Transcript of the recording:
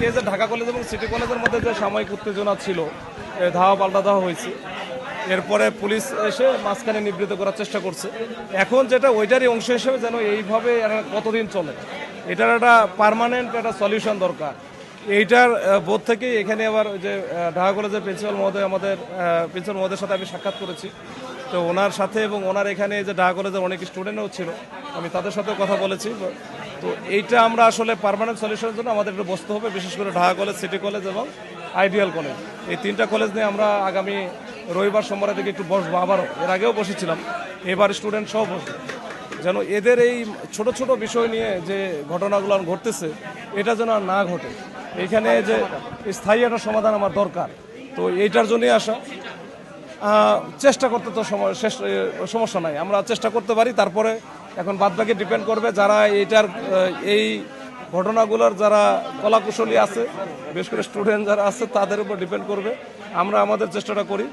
আজকে যে ঢাকা কলেজ এবং সিটি কলেজের মধ্যে যে সাময়িক উত্তেজনা ছিল, ধাওয়া পাল্টা দেওয়া হয়েছে, এরপরে পুলিশ এসে মাঝখানে নিবৃত্ত করার চেষ্টা করছে। এখন যেটা ওইটারই অংশ হিসেবে যেন এইভাবে কতদিন চলে, এটার একটা পার্মানেন্ট একটা সলিউশন দরকার। এইটার বোধ থেকেই এখানে আবার ওই যে ঢাকা কলেজের প্রিন্সিপাল মহোদয়, আমাদের প্রিন্সিপাল মহোদয়ের সাথে আমি সাক্ষাৎ করেছি। তো ওনার সাথে এবং ওনার এখানে যে ঢাকা কলেজের অনেক স্টুডেন্টও ছিল, আমি তাদের সাথেও কথা বলেছি। তো এইটা আমরা আসলে পার্মানেন্ট সলিউশনের জন্য আমাদের একটু বসতে হবে, বিশেষ করে ঢাকা কলেজ, সিটি কলেজ এবং আইডিয়াল কলেজ, এই তিনটা কলেজ নিয়ে আমরা আগামী রবিবার সোমবারের দিকে একটু বসবো। আবারও এর আগেও বসেছিলাম, এবার স্টুডেন্ট সহ বসবো, যেন এদের এই ছোট ছোট বিষয় নিয়ে যে ঘটনাগুলো ঘটতেছে এটা যেন আর না ঘটে। এইখানে যে স্থায়ী একটা সমাধান আমার দরকার, তো এইটার জন্যই আসা। চেষ্টা করতে তো সমস্যা নাই, আমরা চেষ্টা করতে পারি। তারপরে এখন বাদবাকি ডিপেন্ড করবে যারা এইটার এই ঘটনাগুলোর যারা কলাকুশলী আছে, বিশেষ করে স্টুডেন্ট যারা আছে, তাদের উপর ডিপেন্ড করবে। আমরা আমাদের চেষ্টাটা করি।